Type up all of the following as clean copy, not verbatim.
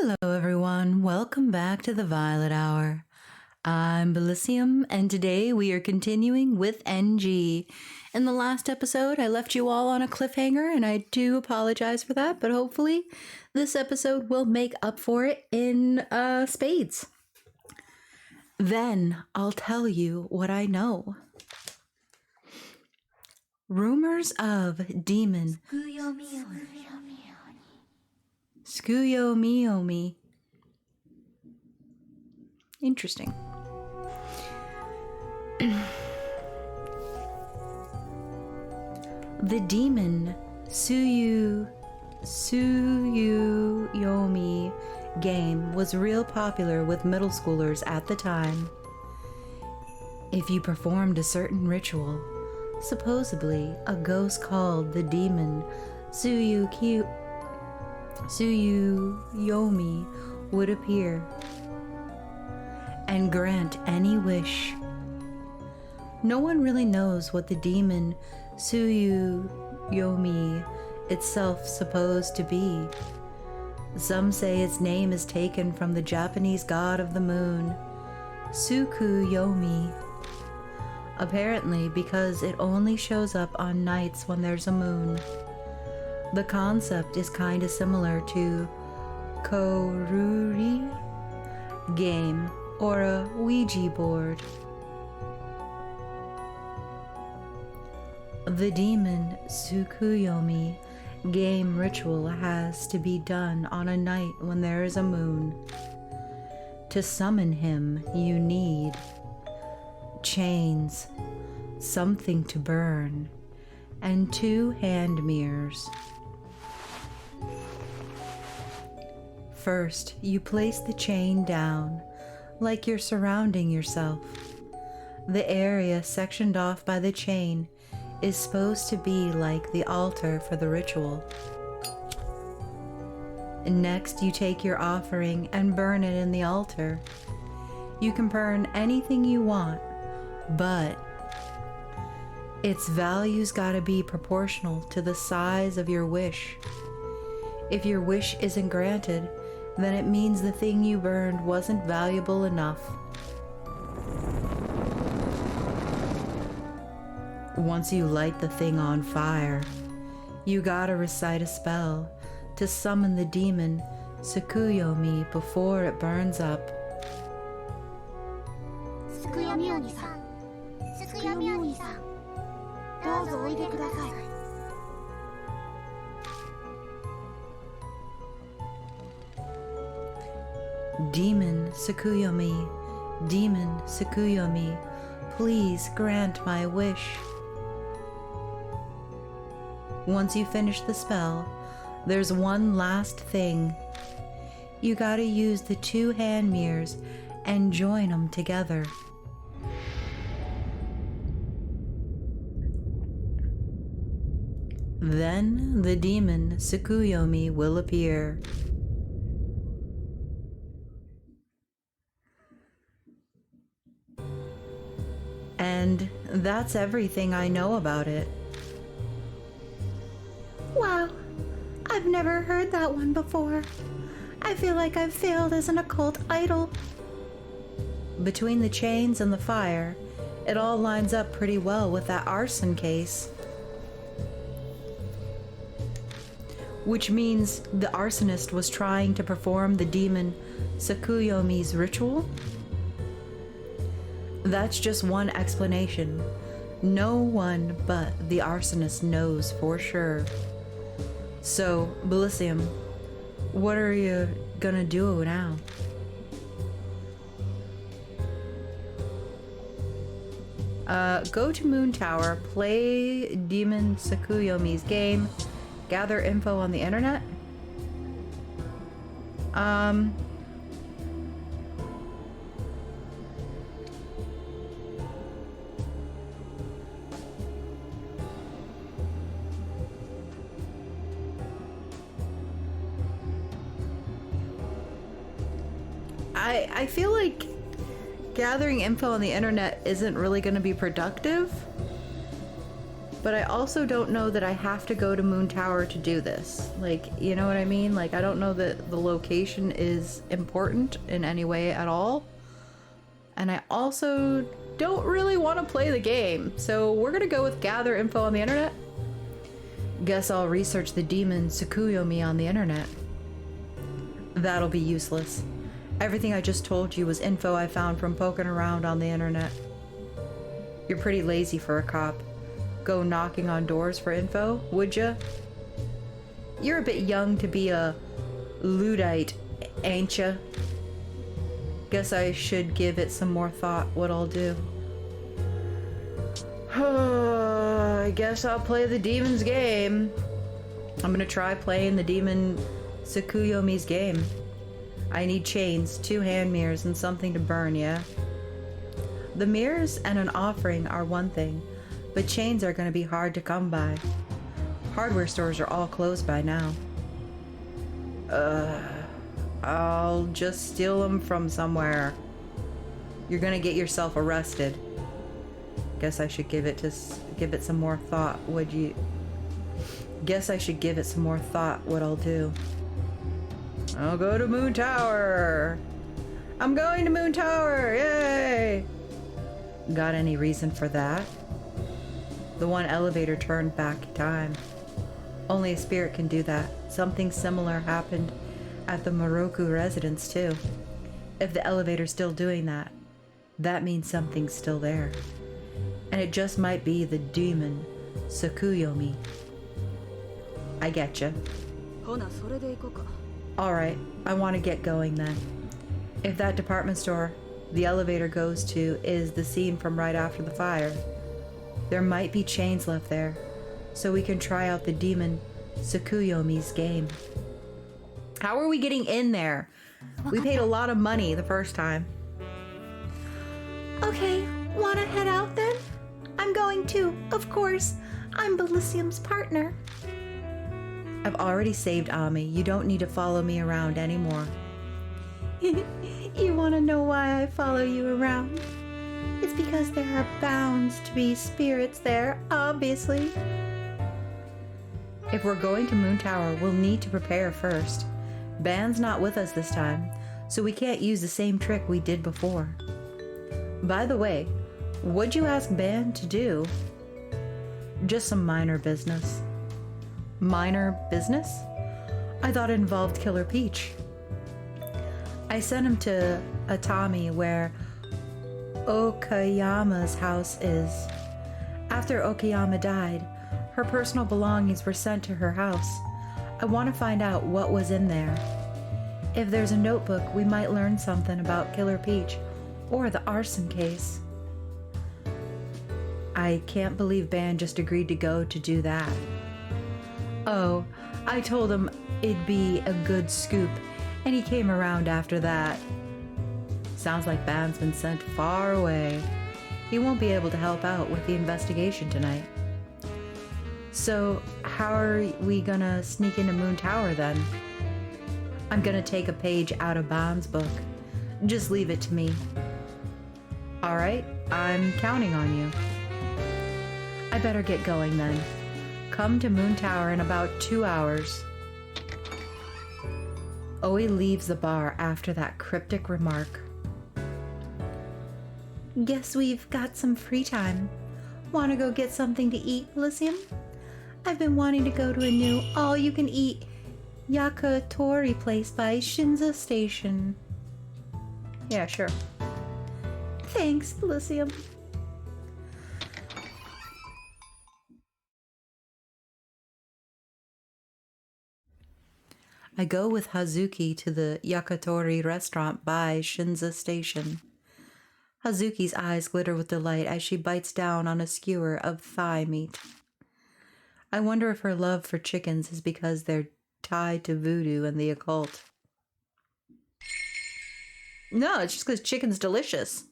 Hello everyone, welcome back to the Violet Hour. I'm Bilicium, and today we are continuing with NG. In the last episode, I left you all on a cliffhanger, and I do apologize for that, but hopefully this episode will make up for it in spades. Then I'll tell you what I know. Rumors of demon Tsukuyomi. Interesting. The demon Tsukuyomi game was real popular with middle schoolers at the time. If you performed a certain ritual, supposedly a ghost called the demon Tsukuyomi would appear and grant any wish. No one really knows what the demon Tsukuyomi itself supposed to be. Some say its name is taken from the Japanese god of the moon, Tsukuyomi. Apparently because it only shows up on nights when there's a moon. The concept is kind of similar to Koruri game or a Ouija board. The demon Tsukuyomi game ritual has to be done on a night when there is a moon. To summon him, you need chains, something to burn, and 2 hand mirrors. First, you place the chain down, like you're surrounding yourself. The area sectioned off by the chain is supposed to be like the altar for the ritual. Next, you take your offering and burn it in the altar. You can burn anything you want, but its value's gotta be proportional to the size of your wish. If your wish isn't granted, then it means the thing you burned wasn't valuable enough. Once you light the thing on fire, you gotta recite a spell to summon the demon Tsukuyomi before it burns up. Demon Tsukuyomi, please grant my wish. Once you finish the spell, there's one last thing. You gotta use the 2 hand mirrors and join them together. Then the demon Tsukuyomi will appear. And that's everything I know about it. Wow, I've never heard that one before. I feel like I've failed as an occult idol. Between the chains and the fire, it all lines up pretty well with that arson case. Which means the arsonist was trying to perform the demon Tsukuyomi's ritual? That's just one explanation. No one but the arsonist knows for sure. So, Bilicium, what are you gonna do now? Go to Moon Tower, play Demon Tsukuyomi's game, gather info on the internet. I feel like gathering info on the internet isn't really going to be productive, but I also don't know that I have to go to Moon Tower to do this. Like, you know what I mean? Like, I don't know that the location is important in any way at all. And I also don't really want to play the game. So we're gonna go with gather info on the internet. Guess I'll research the demon Tsukuyomi on the internet. That'll be useless. Everything I just told you was info I found from poking around on the internet. You're pretty lazy for a cop. Go knocking on doors for info, would ya? You're a bit young to be a Luddite, ain't ya? Guess I should give it some more thought what I'll do. I guess I'll play the demon's game. I'm gonna try playing the demon Tsukuyomi's game. I need chains, 2 hand mirrors, and something to burn, yeah? The mirrors and an offering are one thing, but chains are gonna be hard to come by. Hardware stores are all closed by now. I'll just steal them from somewhere. You're gonna get yourself arrested. Guess I should give it some more thought, would you? Guess I should give it some more thought what I'll do. I'll go to Moon Tower. I'm going to Moon Tower, yay! Got any reason for that? The one elevator turned back time. Only a spirit can do that. Something similar happened at the Moroku residence too. If the elevator's still doing that, that means something's still there. And it just might be the demon Tsukuyomi. I getcha. Alright, I want to get going then. If that department store the elevator goes to is the scene from right after the fire, there might be chains left there, so we can try out the demon Tsukuyomi's game. How are we getting in there? We paid a lot of money the first time. Okay, wanna head out then? I'm going too, of course. I'm Bilicium's partner. I've already saved Ami. You don't need to follow me around anymore. You wanna know why I follow you around? It's because there are bound to be spirits there, obviously. If we're going to Moon Tower, we'll need to prepare first. Ban's not with us this time, so we can't use the same trick we did before. By the way, what'd you ask Ban to do? Just some minor business. Minor business? I thought it involved Killer Peach. I sent him to Atami, where Okayama's house is. After Okayama died, her personal belongings were sent to her house. I want to find out what was in there. If there's a notebook, we might learn something about Killer Peach or the arson case. I can't believe Ban just agreed to go to do that. Oh, I told him it'd be a good scoop, and he came around after that. Sounds like Ban's been sent far away. He won't be able to help out with the investigation tonight. So, how are we gonna sneak into Moon Tower then? I'm gonna take a page out of Ban's book. Just leave it to me. Alright, I'm counting on you. I better get going then. Come to Moon Tower in about 2 hours. Oe leaves the bar after that cryptic remark. Guess we've got some free time. Wanna go get something to eat, Bilicium? I've been wanting to go to a new all-you-can-eat yakitori place by Shinza Station. Yeah, sure. Thanks, Bilicium. I go with Hazuki to the yakitori restaurant by Shinza Station. Hazuki's eyes glitter with delight as she bites down on a skewer of thigh meat. I wonder if her love for chickens is because they're tied to voodoo and the occult. No, it's just because chicken's delicious.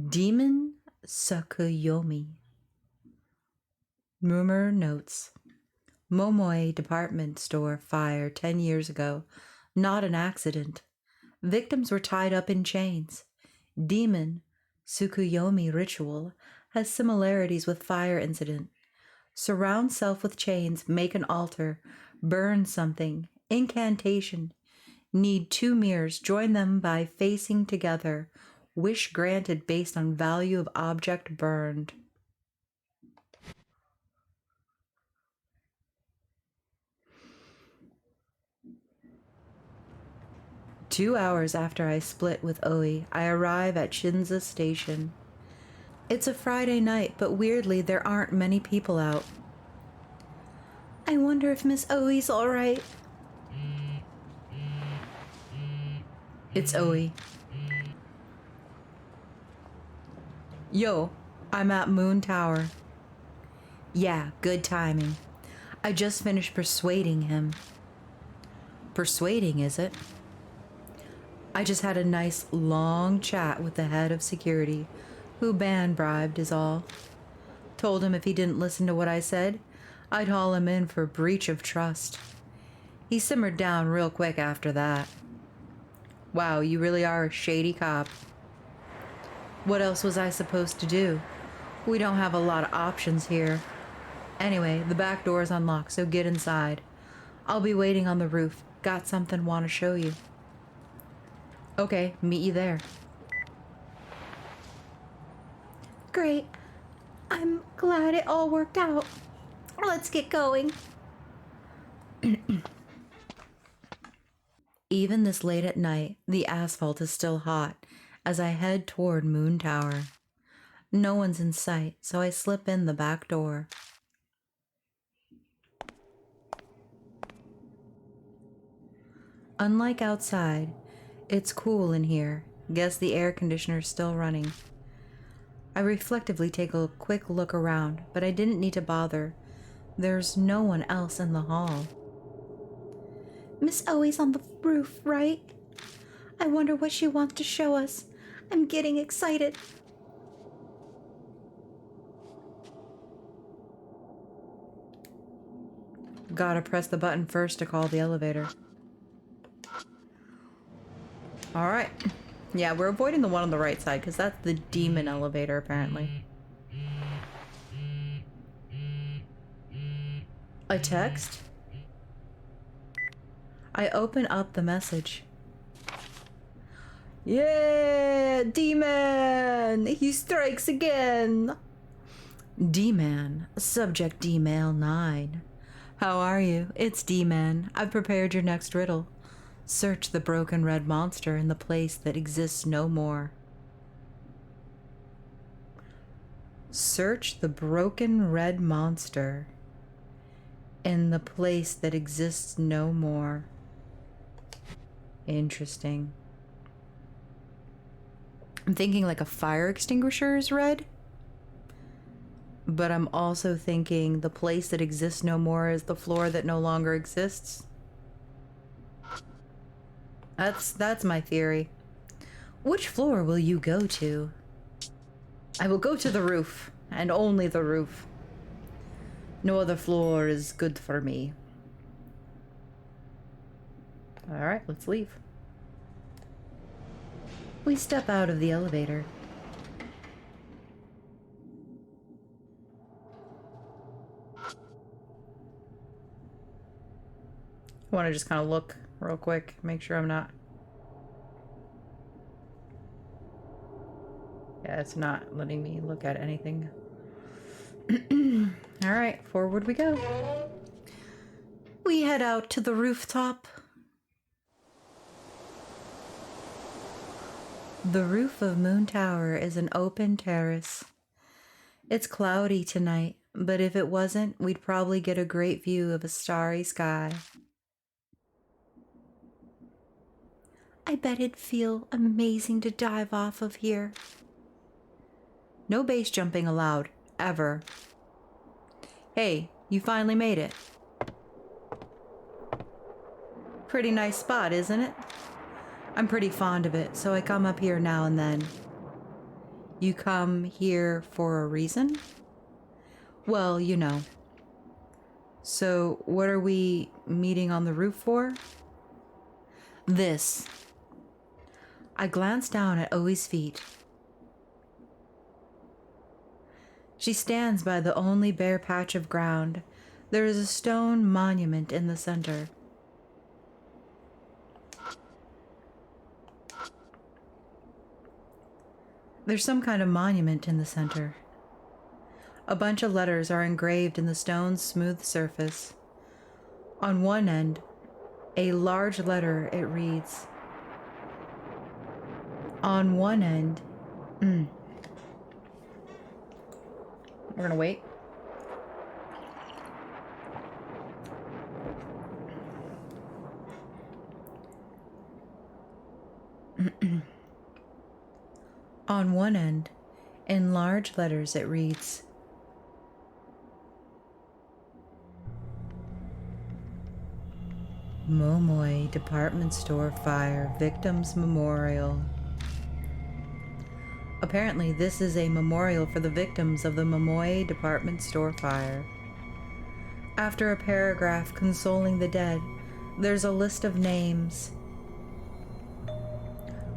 Demon Tsukuyomi. Rumor notes. Momoe department store fire 10 years ago. Not an accident. Victims were tied up in chains. Demon Tsukuyomi ritual has similarities with fire incident. Surround self with chains, make an altar, burn something, incantation. Need 2 mirrors, join them by facing together. Wish granted based on value of object burned. Two hours after I split with Oi, I arrive at Shinza Station. It's a Friday night, but weirdly there aren't many people out. I wonder if Miss Oi's alright. It's Oi. Yo, I'm at Moon Tower. Yeah, good timing. I just finished persuading him. Persuading, is it? I just had a nice long chat with the head of security, who ban bribed is all. Told him if he didn't listen to what I said, I'd haul him in for breach of trust. He simmered down real quick after that. Wow, you really are a shady cop. What else was I supposed to do? We don't have a lot of options here. Anyway, the back door's unlocked, so get inside. I'll be waiting on the roof. Got something want to show you. Okay, meet you there. Great. I'm glad it all worked out. Let's get going. Even this late at night, the asphalt is still hot as I head toward Moon Tower. No one's in sight, so I slip in the back door. Unlike outside, it's cool in here. Guess the air conditioner's still running. I reflectively take a quick look around, but I didn't need to bother. There's no one else in the hall. Miss Oi's on the roof, right? I wonder what she wants to show us. I'm getting excited. Gotta press the button first to call the elevator. Alright. Yeah, we're avoiding the one on the right side because that's the demon elevator, apparently. A text? I open up the message. Yeah, D-Man! He strikes again! D-Man, subject D-Mail 9. How are you? It's D-Man. I've prepared your next riddle. Search the broken red monster in the place that exists no more. Search the broken red monster in the place that exists no more. Interesting. I'm thinking like a fire extinguisher is red. But I'm also thinking the place that exists no more is the floor that no longer exists. That's my theory. Which floor will you go to? I will go to the roof, and only the roof. No other floor is good for me. Alright, let's leave. We step out of the elevator. I want to just kind of look real quick, make sure I'm not... Yeah, it's not letting me look at anything. Alright, forward we go. We head out to the rooftop. The roof of Moon Tower is an open terrace. It's cloudy tonight, but if it wasn't, we'd probably get a great view of a starry sky. I bet it'd feel amazing to dive off of here. No base jumping allowed, ever. Hey, you finally made it. Pretty nice spot, isn't it? I'm pretty fond of it, so I come up here now and then. You come here for a reason? Well, you know. So, what are we meeting on the roof for? This. I glance down at Oi's feet. She stands by the only bare patch of ground. There is a stone monument in the center. There's some kind of monument in the center. A bunch of letters are engraved in the stone's smooth surface. On one end, a large letter, it reads. On one end, we're gonna wait. On one end, in large letters, it reads, Momoi Department Store Fire Victims Memorial. Apparently, this is a memorial for the victims of the Momoi Department Store fire. After a paragraph consoling the dead, there's a list of names.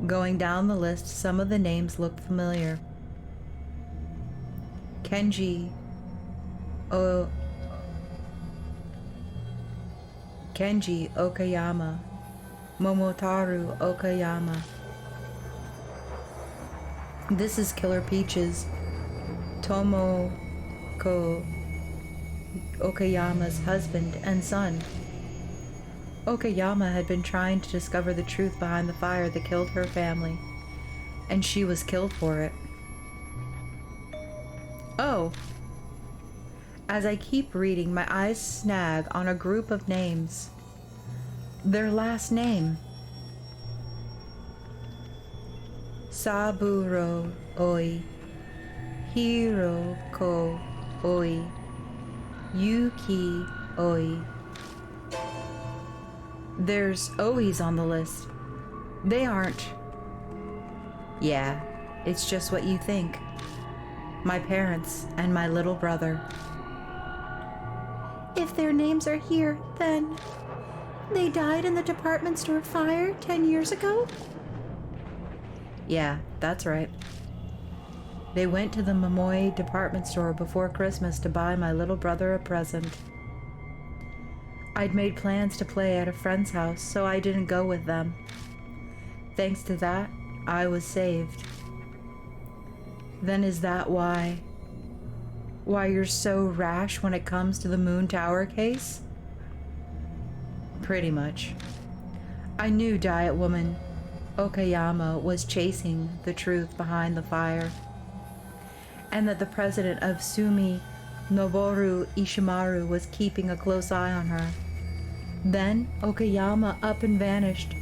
Going down the list, some of the names look familiar. Kenji Okayama, Momotaru Okayama. This is Killer Peach's Tomoko Okayama's husband and son. Okayama had been trying to discover the truth behind the fire that killed her family, and she was killed for it. Oh! As I keep reading, my eyes snag on a group of names. Their last name. Saburo Oi, Hiroko Oi, Yuki Oi. There's Ois on the list. They aren't. Yeah, it's just what you think. My parents and my little brother. If their names are here, then they died in the department store fire 10 years ago? Yeah, that's right. They went to the Momoi department store before Christmas to buy my little brother a present. I'd made plans to play at a friend's house, so I didn't go with them. Thanks to that, I was saved. Then is that why you're so rash when it comes to the Moon Tower case? Pretty much. I knew Diet Woman Okayama was chasing the truth behind the fire, and that the president of Sumi, Noboru Ishimaru, was keeping a close eye on her. Then Okayama up and vanished.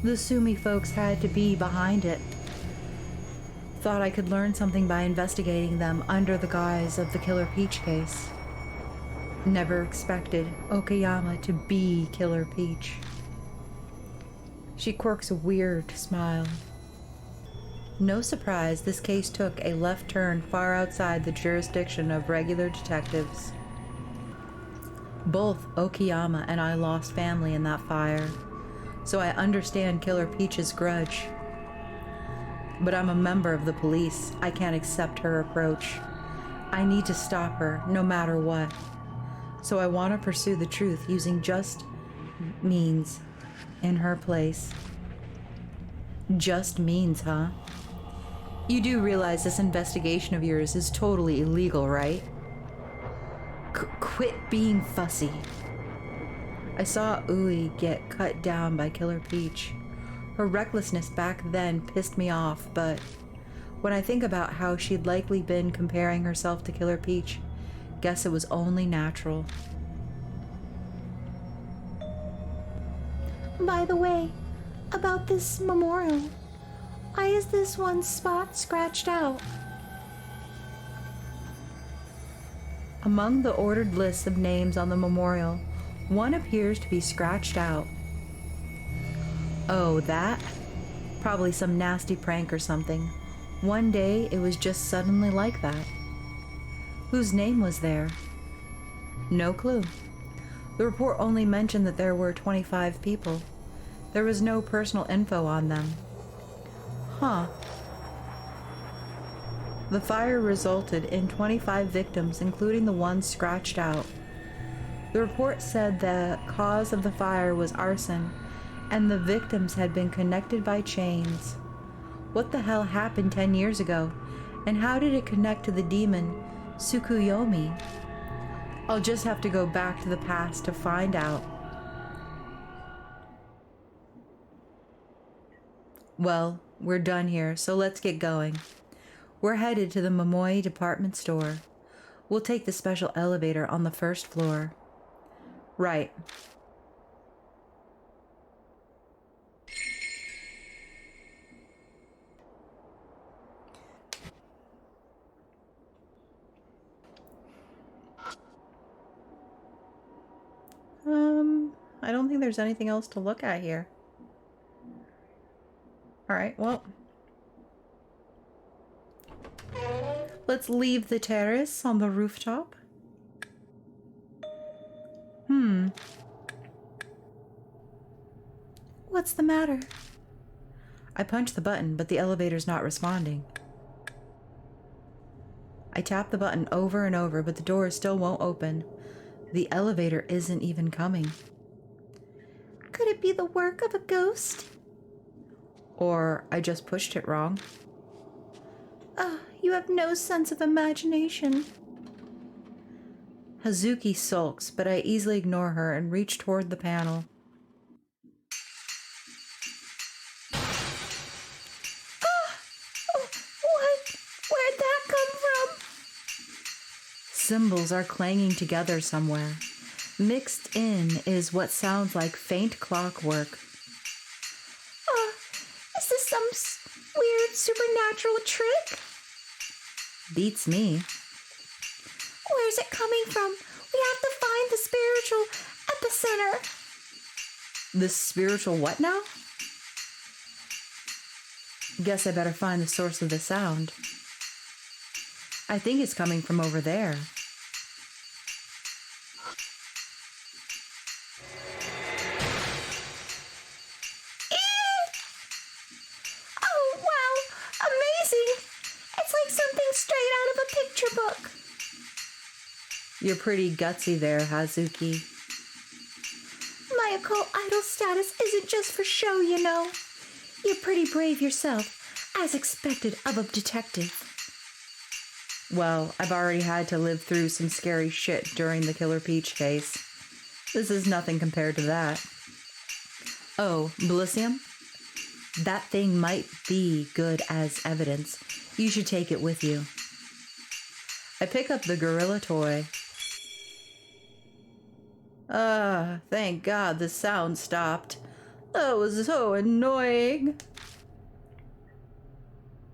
The Sumi folks had to be behind it. Thought I could learn something by investigating them under the guise of the Killer Peach case. Never expected Okayama to be Killer Peach. She quirks a weird smile. No surprise, this case took a left turn far outside the jurisdiction of regular detectives. Both Okayama and I lost family in that fire, so I understand Killer Peach's grudge. But I'm a member of the police. I can't accept her approach. I need to stop her, no matter what. So I want to pursue the truth using just means in her place. Just means, huh? You do realize this investigation of yours is totally illegal, right? Quit being fussy. I saw Ui get cut down by Killer Peach. Her recklessness back then pissed me off, but when I think about how she'd likely been comparing herself to Killer Peach, guess it was only natural. By the way, about this memorial, why is this one spot scratched out? Among the ordered lists of names on the memorial, one appears to be scratched out. Oh, that? Probably some nasty prank or something. One day, it was just suddenly like that. Whose name was there? No clue. The report only mentioned that there were 25 people. There was no personal info on them. Huh. The fire resulted in 25 victims, including the ones scratched out. The report said the cause of the fire was arson, and the victims had been connected by chains. What the hell happened 10 years ago, and how did it connect to the demon Tsukuyomi? I'll just have to go back to the past to find out. Well, we're done here, so let's get going. We're headed to the Momoi department store. We'll take the special elevator on the first floor. Right. I don't think there's anything else to look at here. Alright, well. Let's leave the terrace on the rooftop. What's the matter? I punch the button, but the elevator's not responding. I tap the button over and over, but the door still won't open. The elevator isn't even coming. Could it be the work of a ghost? Or I just pushed it wrong. You have no sense of imagination. Hazuki sulks, but I easily ignore her and reach toward the panel. What? Where'd that come from? Symbols are clanging together somewhere. Mixed in is what sounds like faint clockwork. Is this some weird supernatural trick? Beats me. Where's it coming from? We have to find the spiritual epicenter. The spiritual what now? Guess I better find the source of the sound. I think it's coming from over there. Oh, wow! Amazing! It's like something straight out of a picture book. You're pretty gutsy there, Hazuki. My occult idol status isn't just for show, you know. You're pretty brave yourself, as expected of a detective. Well, I've already had to live through some scary shit during the Killer Peach case. This is nothing compared to that. Oh, Bilicium? That thing might be good as evidence. You should take it with you. I pick up the gorilla toy. Thank God the sound stopped. That was so annoying.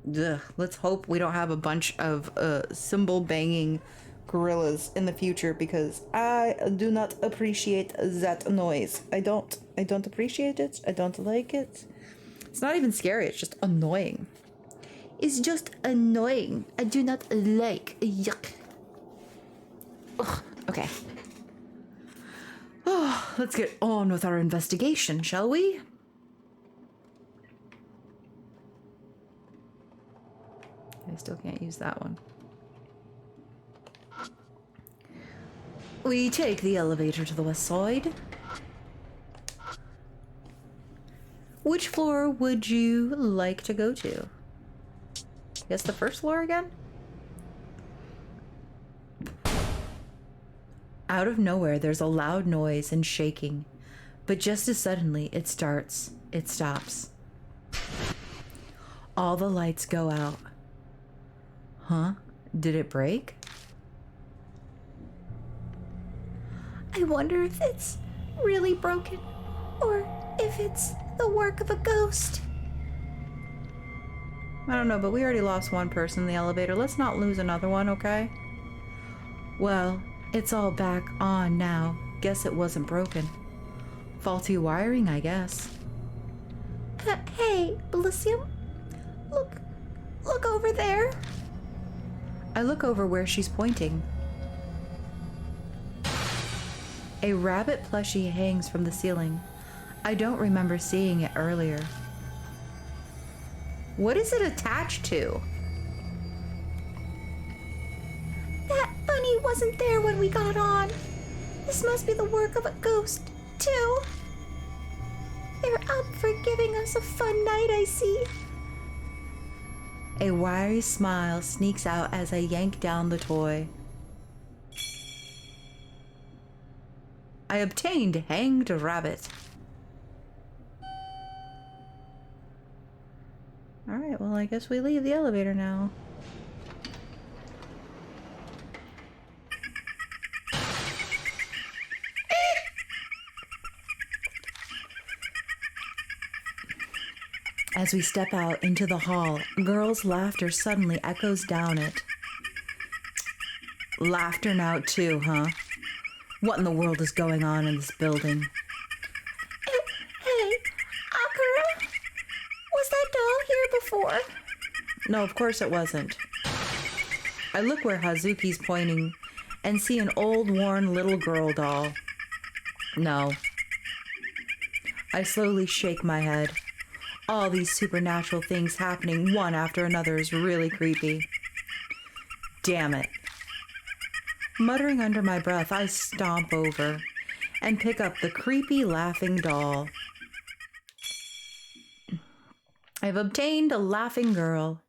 Ugh, let's hope we don't have a bunch of cymbal banging gorillas in the future, because I do not appreciate that noise. I don't appreciate it. I don't like it. It's not even scary, it's just annoying. It's just annoying. I do not like. Yuck. Ugh, okay. Oh, let's get on with our investigation, shall we? I still can't use that one. We take the elevator to the west side. Which floor would you like to go to? Guess the first floor again? Out of nowhere, there's a loud noise and shaking, but just as suddenly it stops. All the lights go out. Huh? Did it break? I wonder if it's really broken, or if it's the work of a ghost. I don't know, but we already lost one person in the elevator. Let's not lose another one, okay? Well, it's all back on now. Guess it wasn't broken. Faulty wiring, I guess. Hey, Bilicium. Look over there. I look over where she's pointing. A rabbit plushie hangs from the ceiling. I don't remember seeing it earlier. What is it attached to? wasn't there when we got on. This must be the work of a ghost, too. They're up for giving us a fun night, I see. A wiry smile sneaks out as I yank down the toy. I obtained hanged rabbit. Alright, well, I guess we leave the elevator now. As we step out into the hall, girls' laughter suddenly echoes down it. Laughter now too, huh? What in the world is going on in this building? Hey, Akira? Was that doll here before? No, of course it wasn't. I look where Hazuki's pointing and see an old, worn little girl doll. No. I slowly shake my head. All these supernatural things happening one after another is really creepy. Damn it. Muttering under my breath, I stomp over and pick up the creepy laughing doll. I've obtained a laughing girl.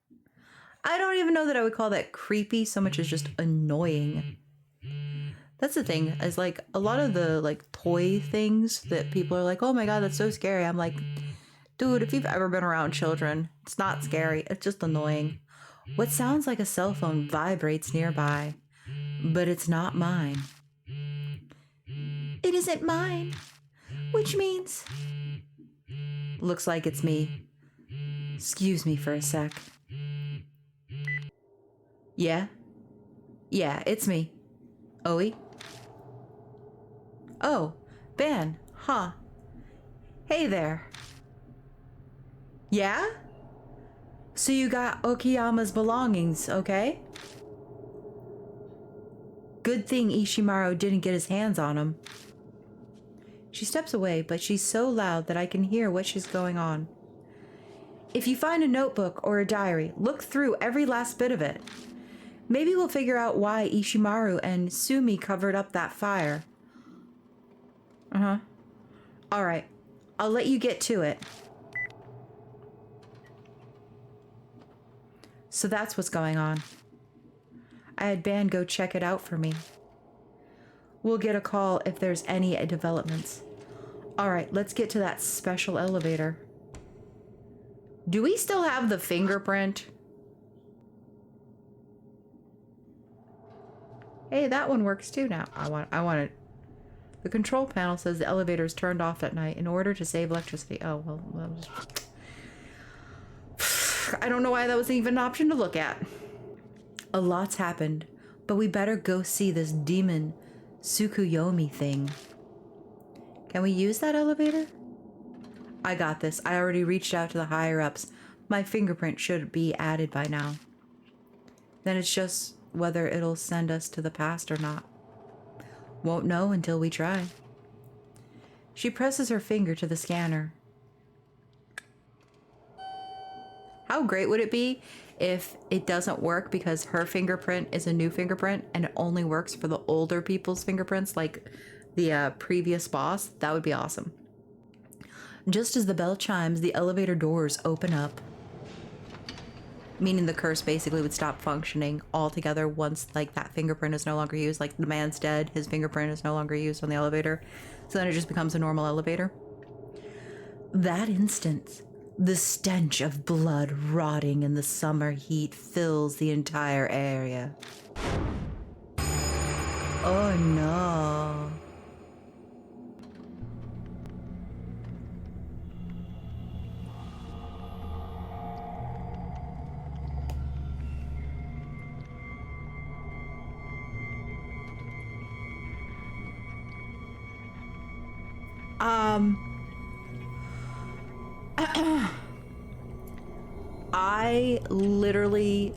I don't even know that I would call that creepy so much as just annoying. That's the thing, is like a lot of the like toy things that people are like, oh my god, that's so scary. I'm like, dude, if you've ever been around children, it's not scary, it's just annoying. What sounds like a cell phone vibrates nearby, but it's not mine. It isn't mine, which means... Looks like it's me. Excuse me for a sec. Yeah? Yeah, it's me. Oi? Oh, Ben, huh? Hey there. Yeah? So you got Okiyama's belongings, okay? Good thing Ishimaru didn't get his hands on them. She steps away, but she's so loud that I can hear what she's going on. If you find a notebook or a diary, look through every last bit of it. Maybe we'll figure out why Ishimaru and Sumi covered up that fire. Uh-huh. Alright, I'll let you get to it. So that's what's going on. I had Ban go check it out for me. We'll get a call if there's any developments. Alright, let's get to that special elevator. Do we still have the fingerprint? Hey, that one works too now. I want it. The control panel says the elevator is turned off at night in order to save electricity. Oh, well, that was... I don't know why that was even an option to look at. A lot's happened, but we better go see this demon Tsukuyomi thing. Can we use that elevator? I got this. I already reached out to the higher-ups. My fingerprint should be added by now. Then it's just whether it'll send us to the past or not. Won't know until we try. She presses her finger to the scanner. How great would it be if it doesn't work because her fingerprint is a new fingerprint and it only works for the older people's fingerprints, like the previous boss? That would be awesome. Just as the bell chimes, the elevator doors open up. Meaning the curse basically would stop functioning altogether once like that fingerprint is no longer used. Like the man's dead, his fingerprint is no longer used on the elevator. So then it just becomes a normal elevator. That instant, the stench of blood rotting in the summer heat fills the entire area. Oh no. I literally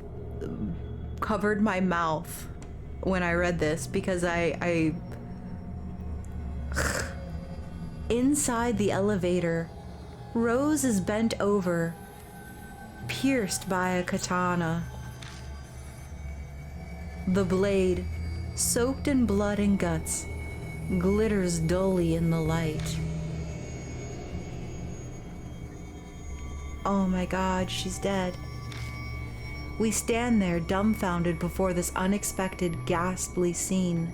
covered my mouth when I read this because I inside the elevator, Rose is bent over, pierced by a katana. The blade soaked in blood and guts, glitters dully in the light. Oh my God, she's dead. We stand there dumbfounded before this unexpected, ghastly scene.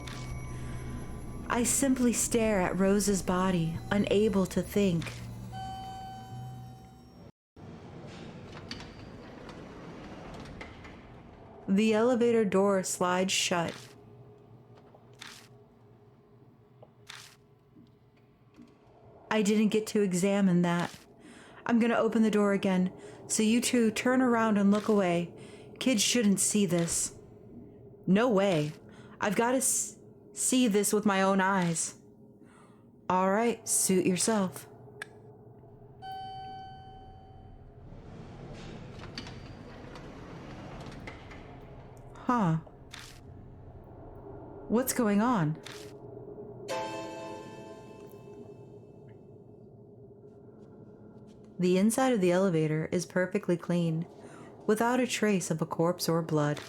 I simply stare at Rose's body, unable to think. The elevator door slides shut. I didn't get to examine that. I'm gonna open the door again, so you two turn around and look away. Kids shouldn't see this. No way. I've gotta see this with my own eyes. All right, suit yourself. Huh. What's going on? The inside of the elevator is perfectly clean, without a trace of a corpse or blood.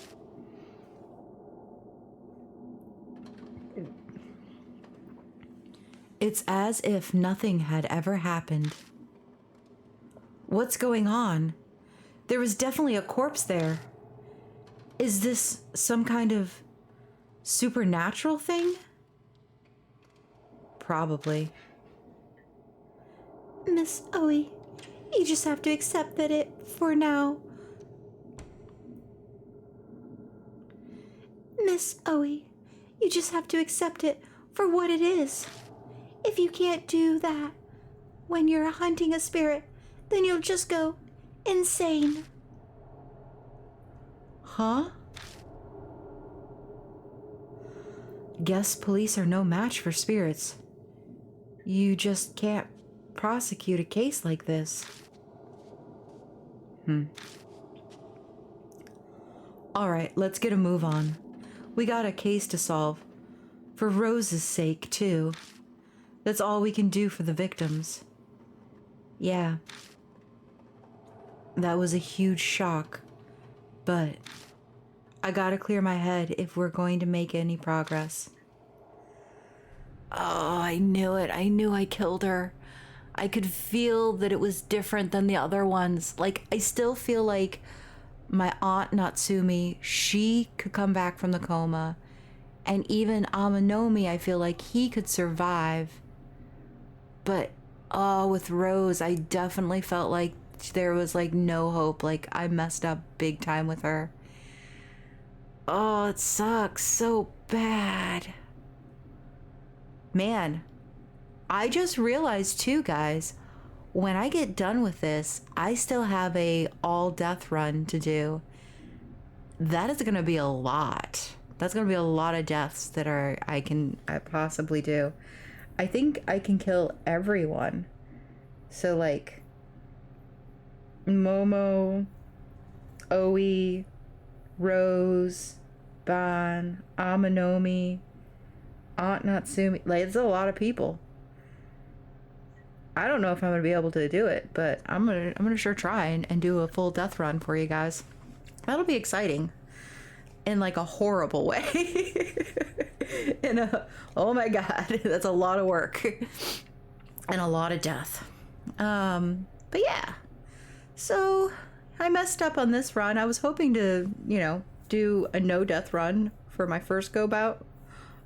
It's as if nothing had ever happened. What's going on? There was definitely a corpse there. Is this some kind of supernatural thing? Probably. Miss Owie, you just have to accept that for now. Miss Owie, you just have to accept it for what it is. If you can't do that when you're hunting a spirit, then you'll just go insane. Huh? Guess police are no match for spirits. You just can't prosecute a case like this. All right, let's get a move on. We got a case to solve. For Rose's sake, too. That's all we can do for the victims. Yeah. That was a huge shock. But I gotta clear my head if we're going to make any progress. Oh, I knew it. I knew I killed her. I could feel that it was different than the other ones. Like, I still feel like my aunt Natsumi, she could come back from the coma. And even Amanomi, I feel like he could survive. But, oh, with Rose, I definitely felt like there was, like, no hope. Like, I messed up big time with her. Oh, it sucks so bad. Man, I just realized too, guys, when I get done with this, I still have a all death run to do. That is gonna be a lot. That's gonna be a lot of deaths that I possibly do. I think I can kill everyone. So like Momo, Oe, Rose, Ban, Amanomi, Aunt Natsumi. Like, it's a lot of people. I don't know if I'm gonna be able to do it, but I'm gonna sure try and do a full death run for you guys. That'll be exciting. In like a horrible way. Oh my God, that's a lot of work. And a lot of death. But yeah. So I messed up on this run. I was hoping to, do a no death run for my first go bout.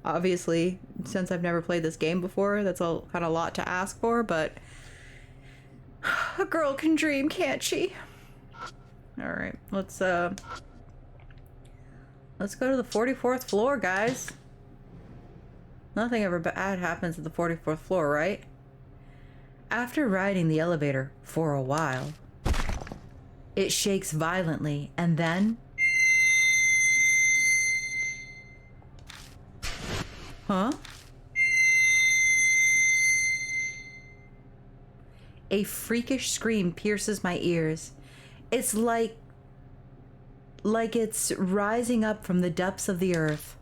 Obviously, since I've never played this game before, that's kind of a lot to ask for, but a girl can dream, can't she? All right, let's go to the 44th floor, guys. Nothing ever bad happens at the 44th floor, right? After riding the elevator for a while, it shakes violently, and then... Huh? A freakish scream pierces my ears. It's like it's rising up from the depths of the earth.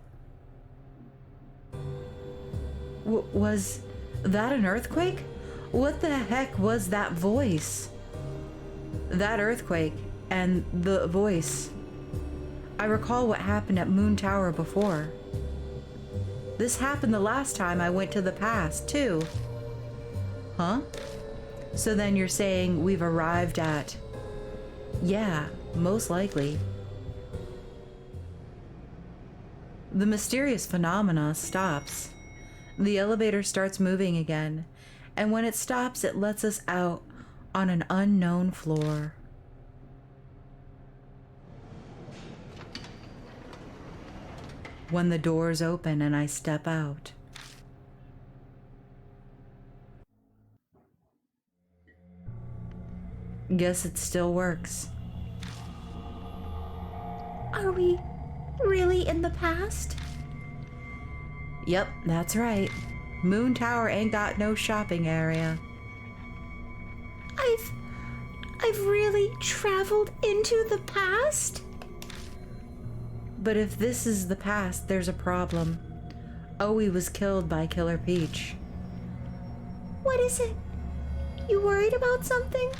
Was that an earthquake? What the heck was that voice? That earthquake and the voice. I recall what happened at Moon Tower before. This happened the last time I went to the past, too. Huh? So then you're saying we've arrived at... Yeah, most likely. The mysterious phenomena stops. The elevator starts moving again, and when it stops, it lets us out on an unknown floor. When the doors open and I step out, guess it still works. Are we really in the past? Yep, that's right. Moon Tower ain't got no shopping area. I've really traveled into the past? But if this is the past, there's a problem. Owie was killed by Killer Peach. What is it? You worried about something?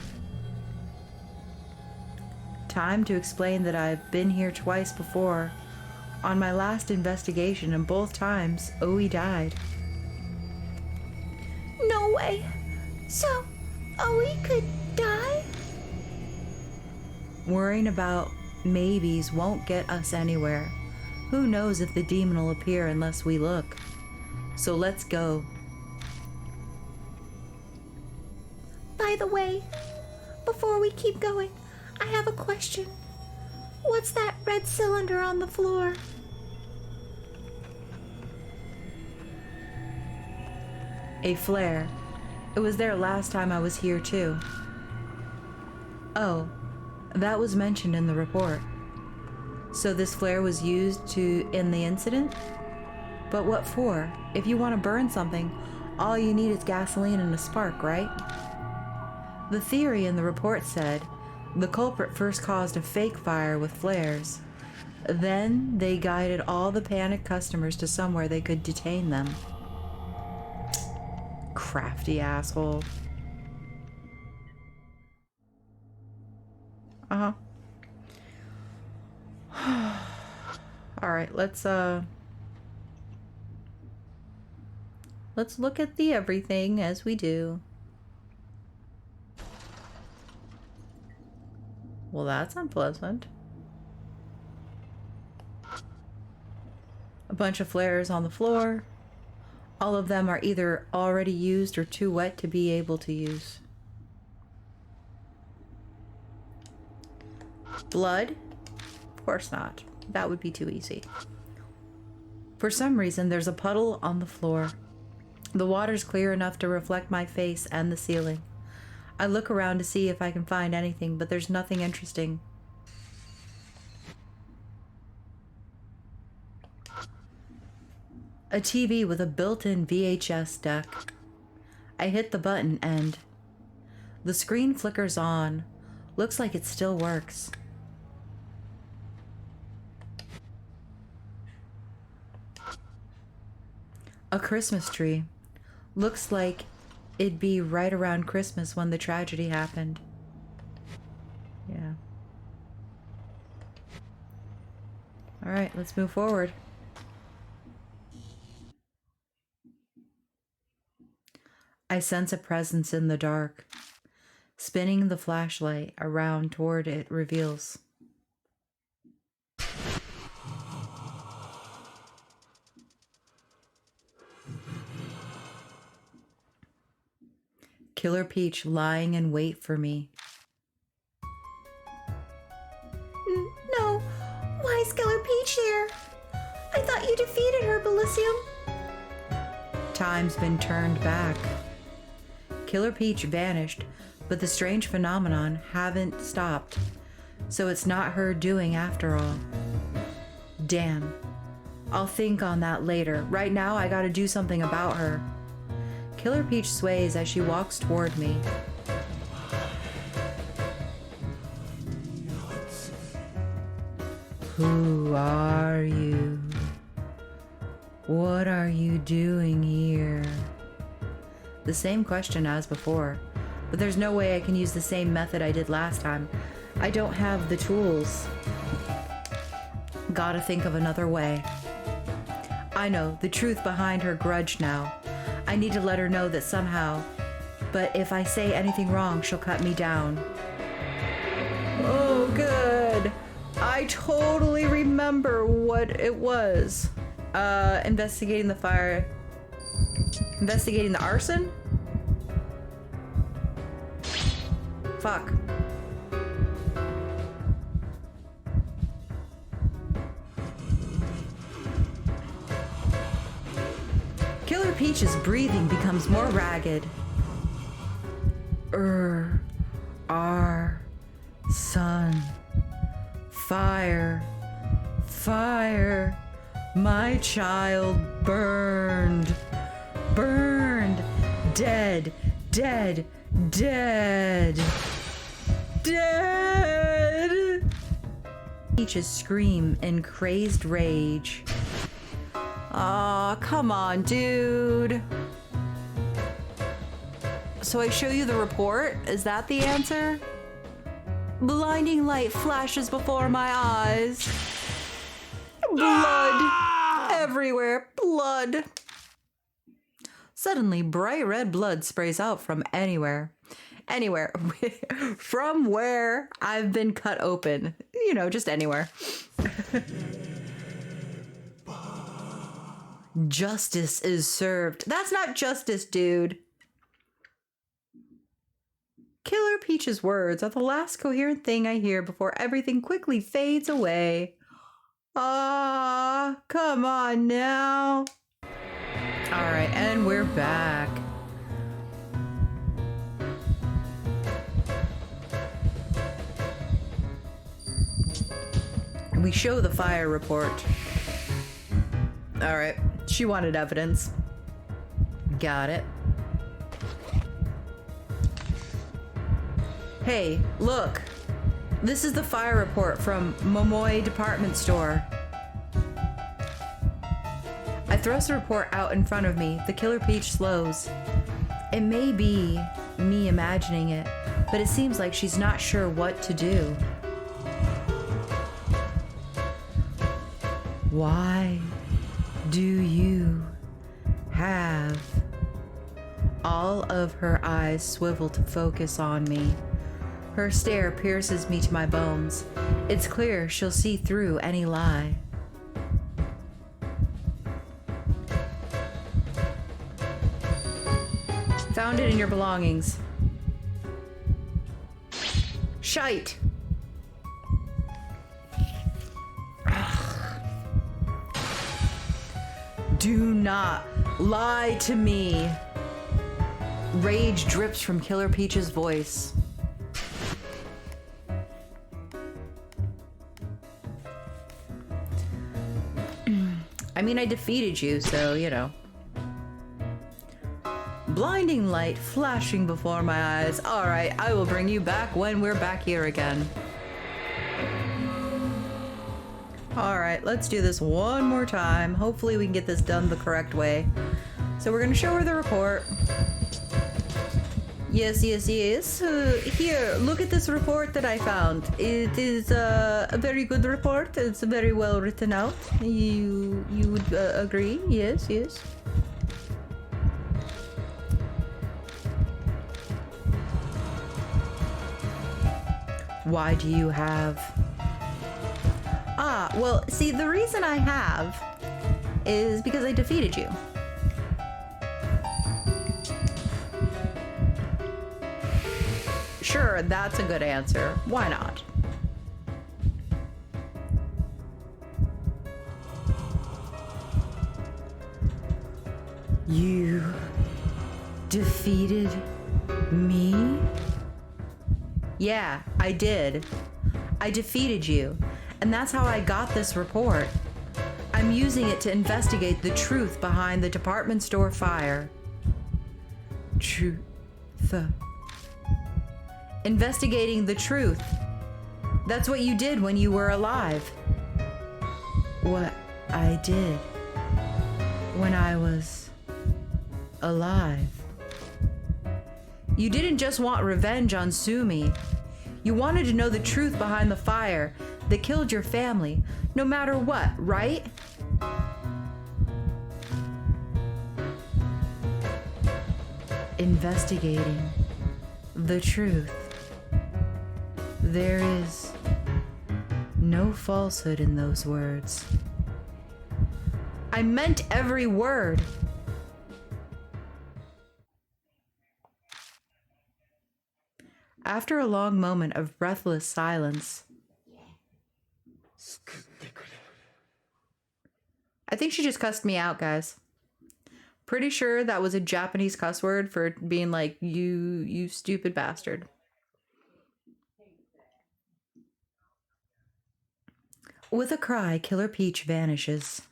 Time to explain that I've been here twice before. On my last investigation, and both times, Owie died. No way. So, Owie could die? Worrying about maybes won't get us anywhere. Who knows if the demon will appear unless we look. So let's go. By the way, before we keep going, I have a question. What's that red cylinder on the floor? A flare. It was there last time I was here too. Oh, that was mentioned in the report. So this flare was used in the incident? But what for? If you want to burn something, all you need is gasoline and a spark, right? The theory in the report said the culprit first caused a fake fire with flares. Then they guided all the panicked customers to somewhere they could detain them. Crafty asshole. Uh-huh. All right, let's look at the everything as we do. Well, that's unpleasant. A bunch of flares on the floor. All of them are either already used or too wet to be able to use. Blood? Of course not. That would be too easy. For some reason, there's a puddle on the floor. The water's clear enough to reflect my face and the ceiling. I look around to see if I can find anything, but there's nothing interesting. A TV with a built-in VHS deck. I hit the button and the screen flickers on. Looks like it still works. A Christmas tree. Looks like it'd be right around Christmas when the tragedy happened. Yeah. All right, let's move forward. I sense a presence in the dark. Spinning the flashlight around toward it reveals. Killer Peach lying in wait for me. No, why is Killer Peach here? I thought you defeated her, Bilicium. Time's been turned back. Killer Peach vanished, but the strange phenomenon haven't stopped. So it's not her doing after all. Damn. I'll think on that later. Right now, I gotta do something about her. Killer Peach sways as she walks toward me. Who are you? What are you doing here? The same question as before, but there's no way I can use the same method I did last time. I don't have the tools. Gotta think of another way. I know the truth behind her grudge now. I need to let her know that somehow, but if I say anything wrong, she'll cut me down. Oh, good. I totally remember what it was. Investigating the fire. Investigating the arson? Fuck. Killer Peach's breathing becomes more ragged. Our son. Fire. Fire. My child burned. Burned. Dead. Dead. Dead. Dead. Peaches scream in crazed rage. Aw, come on, dude. So I show you the report? Is that the answer? Blinding light flashes before my eyes. Blood. Everywhere. Blood. Suddenly, bright red blood sprays out from anywhere. Anywhere. From where I've been cut open. You know, just anywhere. Justice is served. That's not justice, dude. Killer Peach's words are the last coherent thing I hear before everything quickly fades away. Ah, come on now. All right, and we're back. We show the fire report. All right, she wanted evidence. Got it. Hey, look. This is the fire report from Momoi Department Store. I thrust the report out in front of me. The Killer Peach slows. It may be me imagining it, but it seems like she's not sure what to do. Why do you have? All of her eyes swivel to focus on me. Her stare pierces me to my bones. It's clear she'll see through any lie. Found it in your belongings. Shite! Do not lie to me. Rage drips from Killer Peach's voice. I mean, I defeated you, so, you know. Blinding light flashing before my eyes. All right, I will bring you back when we're back here again. All right, let's do this one more time. Hopefully we can get this done the correct way. So we're gonna show her the report. Yes, yes, yes. Here, look at this report that I found. It is a very good report. It's very well written out. You would agree? Yes, yes. Why do you have? Ah, well, see, the reason I have is because I defeated you. Sure, that's a good answer. Why not? You defeated me? Yeah, I did. I defeated you, and that's how I got this report. I'm using it to investigate the truth behind the department store fire. Truth. Investigating the truth. That's what you did when you were alive. What I did when I was alive. You didn't just want revenge on Sumi. You wanted to know the truth behind the fire that killed your family, no matter what, right? investigating the truth. There is no falsehood in those words. I meant every word. After a long moment of breathless silence, I think she just cussed me out, guys. Pretty sure that was a Japanese cuss word for being like, you stupid bastard. With a cry, Killer Peach vanishes.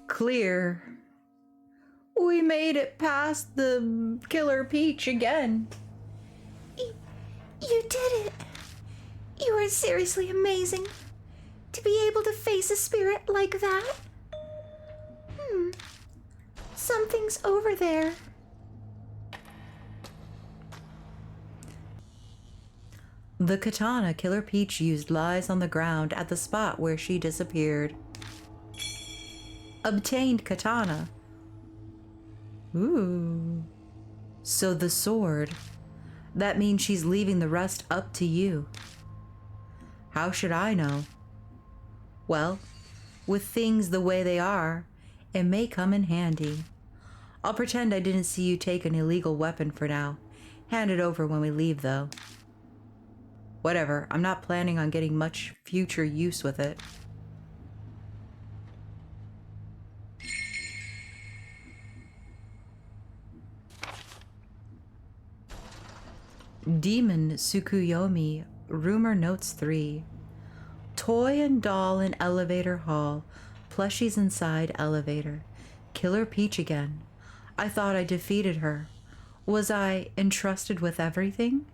Clear. We made it past the Killer Peach again. You did it. You are seriously amazing. To be able to face a spirit like that. Something's over there. The katana Killer Peach used lies on the ground at the spot where she disappeared. Obtained katana. Ooh. So the sword. That means she's leaving the rest up to you. How should I know? Well, with things the way they are, it may come in handy. I'll pretend I didn't see you take an illegal weapon for now. Hand it over when we leave, though. Whatever, I'm not planning on getting much future use with it. Demon Tsukuyomi, Rumor Notes 3. Toy and doll in elevator hall. Plushies inside elevator. Killer Peach again. I thought I defeated her. Was I entrusted with everything?